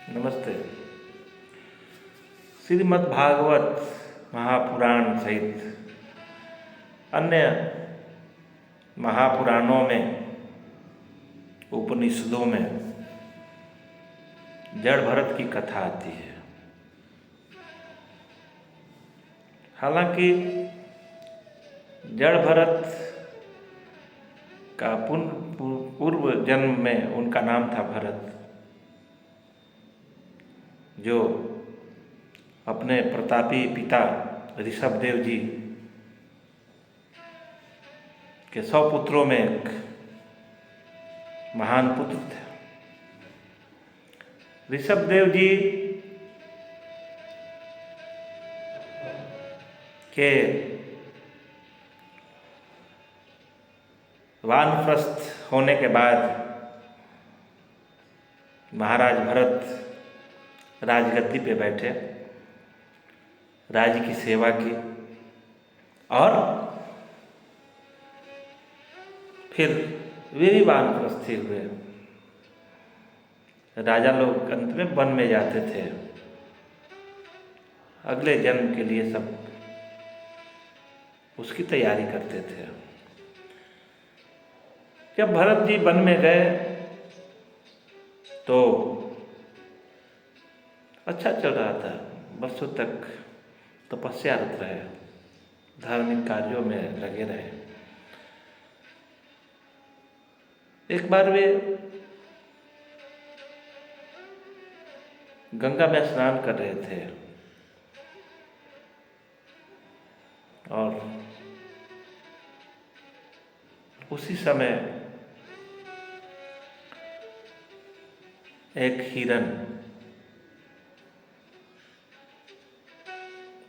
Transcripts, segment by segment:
नमस्ते। श्रीमद्भागवत महापुराण सहित अन्य महापुराणों में, उपनिषदों में जड़ भरत की कथा आती है। हालांकि जड़ भरत का पूर्व जन्म में उनका नाम था भरत, जो अपने प्रतापी पिता ऋषभदेव जी के 100 पुत्रों में एक महान पुत्र थे। ऋषभदेव जी के वानप्रस्थ होने के बाद महाराज भरत राजगद्दी पे बैठे, राज्य की सेवा की और फिर वे भी वानप्रस्थी हुए। राजा लोग अंत में वन में जाते थे, अगले जन्म के लिए सब उसकी तैयारी करते थे। जब भरत जी वन में गए तो अच्छा चल रहा था, वर्षों तक तपस्यारत रहे, धार्मिक कार्यों में लगे रहे। एक बार वे गंगा में स्नान कर रहे थे और उसी समय एक हिरन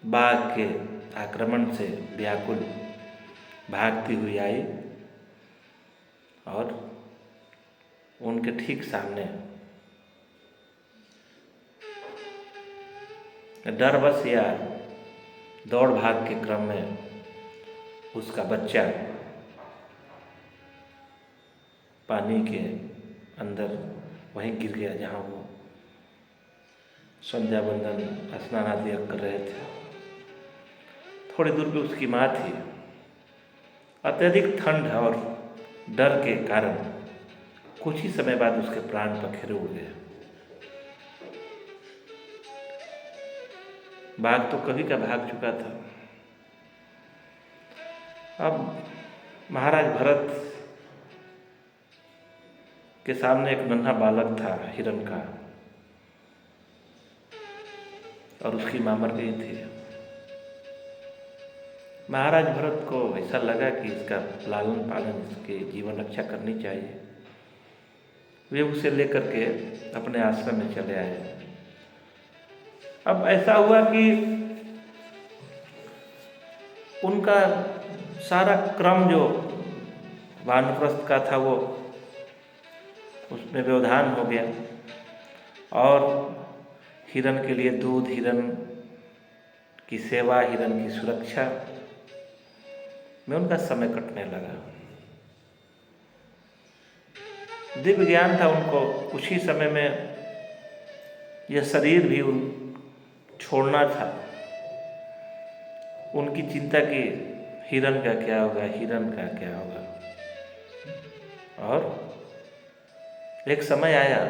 बाघ के आक्रमण से व्याकुल भागती हुई आई और उनके ठीक सामने डरवश या दौड़ भाग के क्रम में उसका बच्चा पानी के अंदर वहीं गिर गया जहाँ वो संध्या वंदन स्नान आदि कर रहे थे। थोड़ी दूर पे उसकी माँ थी। अत्यधिक ठंड और डर के कारण कुछ ही समय बाद उसके प्राण पखेरु उड़ गए। बाघ तो कभी का भाग चुका था। अब महाराज भरत के सामने एक नन्हा बालक था हिरण का, और उसकी मां मर गई थी। महाराज भरत को ऐसा लगा कि इसका लालन पालन, इसके जीवन रक्षा करनी चाहिए। वे उसे लेकर के अपने आश्रम में चले आए। अब ऐसा हुआ कि उनका सारा क्रम जो वानप्रस्थ का था वो उसमें व्यवधान हो गया और हिरण के लिए दूध, हिरण की सेवा, हिरण की सुरक्षा में उनका समय कटने लगा। दिव्य ज्ञान था उनको, कुछ ही समय में यह शरीर भी छोड़ना था। उनकी चिंता की हिरण का क्या होगा, हिरण का क्या होगा। और एक समय आया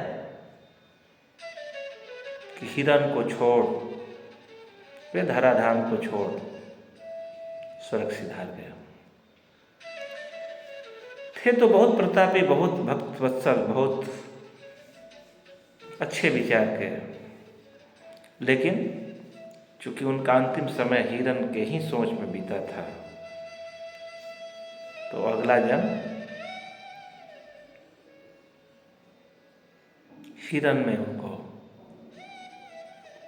कि हिरण को छोड़ वे धराधाम को छोड़ स्वर्ग सिधार गया। थे तो बहुत प्रतापी, बहुत भक्त वत्सल, बहुत अच्छे विचार के, लेकिन चूंकि उनका अंतिम समय हिरण के ही सोच में बीता था, तो अगला जन्म हिरण में उनको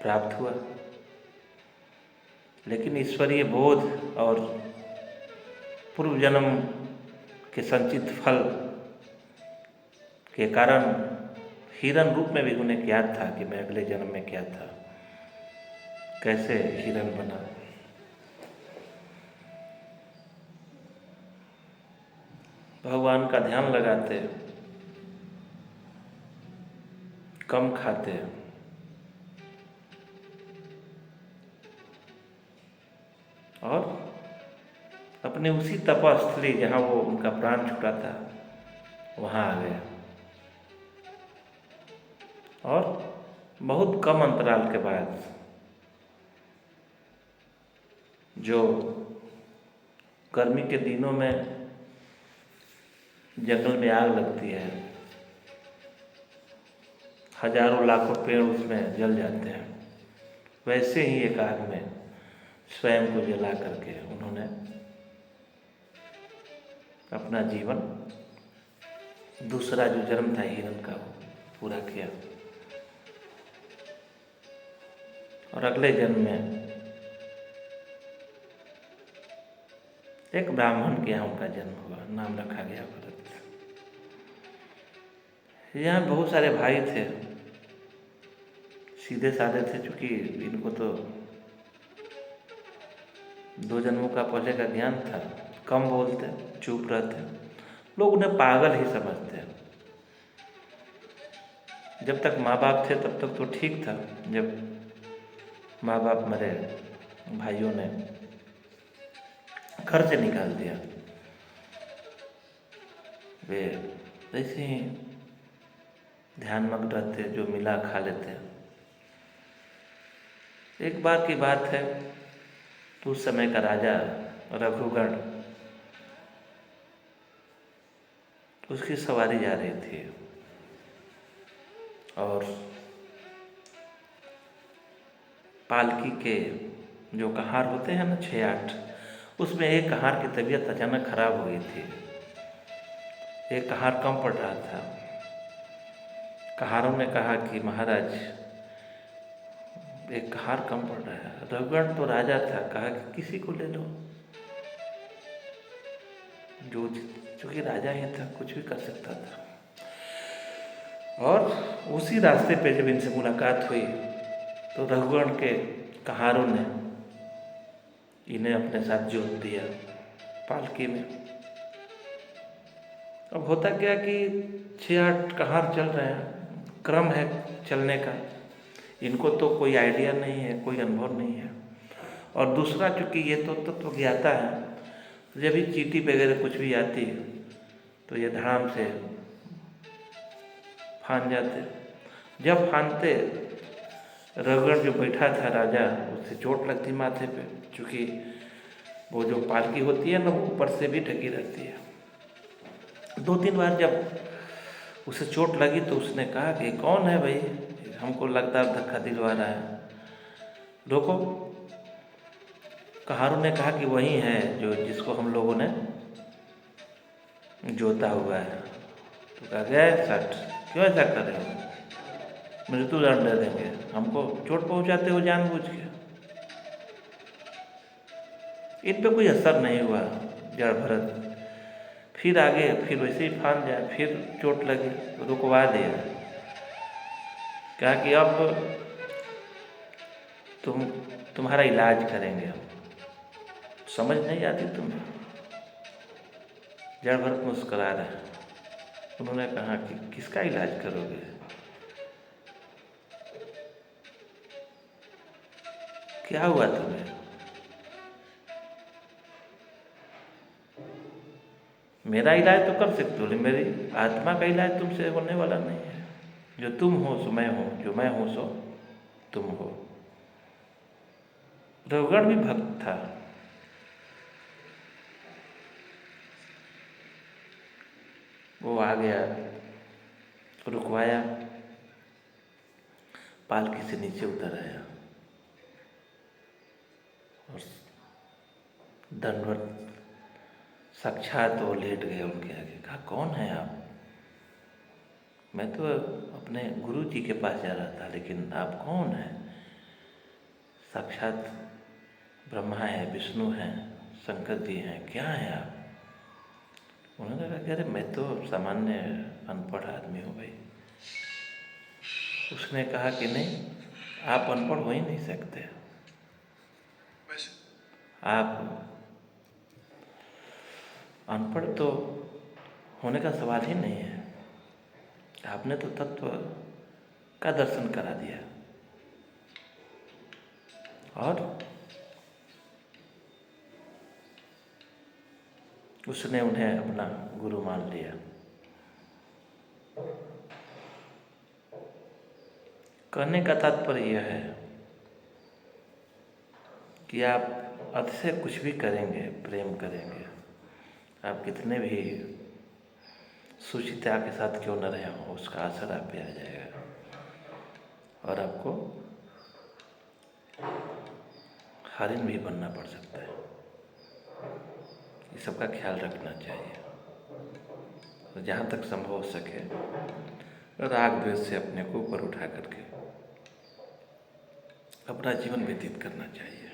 प्राप्त हुआ। लेकिन ईश्वरीय बोध और पूर्व जन्म के संचित फल के कारण हिरण रूप में भी उन्हें याद था कि मैं अगले जन्म में क्या था, कैसे हिरण बना। भगवान का ध्यान लगाते, कम खाते, और अपने उसी तपस्थली जहाँ वो उनका प्राण छूटा था वहाँ आ गया। और बहुत कम अंतराल के बाद जो गर्मी के दिनों में जंगल में आग लगती है, हजारों लाखों पेड़ उसमें जल जाते हैं, वैसे ही एक आग में स्वयं को जला करके उन्होंने अपना जीवन, दूसरा जो जन्म था हिरण का, पूरा किया। और अगले जन्म में एक ब्राह्मण के यहाँ उनका जन्म हुआ, नाम रखा गया भरत। यहाँ बहुत सारे भाई थे, सीधे साधे थे, चूँकि इनको तो 2 जन्मों का पहले का ज्ञान था, कम बोलते, चुप रहते, लोग उन्हें पागल ही समझते। जब तक माँ बाप थे तब तक तो ठीक था, जब माँ बाप मरे, भाइयों ने घर से निकाल दिया, वे ऐसे ही ध्यान मग्न रहते, जो मिला खा लेते। एक बार की बात है, तो उस समय का राजा रघुगण, उसकी सवारी जा रही थी और पालकी के जो कहार होते हैं ना, 6-8, उसमें एक कहार की तबीयत अचानक खराब हो गई थी। एक कहार कम पड़ रहा था। कहारों ने कहा कि महाराज, एक कहार कम पड़ रहा है। रघुगण तो राजा था, कहा कि किसी को ले लो, जो चूंकि राजा ही था, कुछ भी कर सकता था। और उसी रास्ते पे जब इनसे मुलाकात हुई तो रघुगण के कहारों ने इन्हें अपने साथ जोड़ दिया पालकी में। अब होता क्या कि 6-8 कहार चल रहे हैं, क्रम है चलने का, इनको तो कोई आइडिया नहीं है, कोई अनुभव नहीं है। और दूसरा, चूँकि ये तो तत्व ज्ञाता है, जब भी चींटी वगैरह कुछ भी आती है तो ये धड़ाम से फान जाते। जब फानते, रघुगण जो बैठा था राजा, उससे चोट लगती माथे पे, चूँकि वो जो पालकी होती है ना, वो ऊपर से भी ढकी रहती है। 2-3 बार जब उसे चोट लगी तो उसने कहा कि कौन है भाई, हमको लगता है धक्का दिलवा रहा है, रोको। कहारों ने कहा कि वही है जो जिसको हम लोगों ने जोता हुआ है। तो कहा गया सट, क्यों ऐसा कर रहे हो, मृत्युदंड दे देंगे, हमको चोट पहुंचाते हो जानबूझ के। इन पे कोई असर नहीं हुआ जड़ भरत। फिर आगे, फिर वैसे ही फान जाए, फिर चोट लगी तो रुकवा दिया। कहा कि अब तुम्हारा इलाज करेंगे हम। समझ नहीं आती तुम्हें? जड़ भरत मुस्कुरा रहे हैं। उन्होंने कहा कि किसका इलाज करोगे? क्या हुआ तुम्हें? मेरा इलाज तो कर सकते हो, लेकिन मेरी आत्मा का इलाज तुमसे होने वाला नहीं है। जो तुम हो सो मैं हूँ, जो मैं हूँ सो तुम हो। रघुगण भी भक्त था। वो आ गया, रुकवाया, पालकी से नीचे उतर आया और दंडवत साक्षात वो लेट गए उनके आगे। कहा कौन है आप? मैं तो अपने गुरु जी के पास जा रहा था, लेकिन आप कौन हैं? साक्षात ब्रह्मा है, विष्णु हैं, शंकर जी हैं, क्या हैं आप? उन्होंने कहा कि अरे मैं तो सामान्य अनपढ़ आदमी हूँ भाई। उसने कहा कि नहीं, आप अनपढ़ हो ही नहीं सकते। आप अनपढ़ तो होने का सवाल ही नहीं है। आपने तो तत्व का दर्शन करा दिया। और उसने उन्हें अपना गुरु मान लिया। कहने का तात्पर्य यह है कि आप अतिशय कुछ भी करेंगे, प्रेम करेंगे, आप कितने भी सुचिता के साथ क्यों न रहे हों, उसका असर आप पे आ जाएगा और आपको हरिण भी बनना पड़ सकता है। ये सबका ख्याल रखना चाहिए और जहाँ तक संभव हो सके राग द्वेष से अपने को ऊपर उठा करके अपना जीवन व्यतीत करना चाहिए।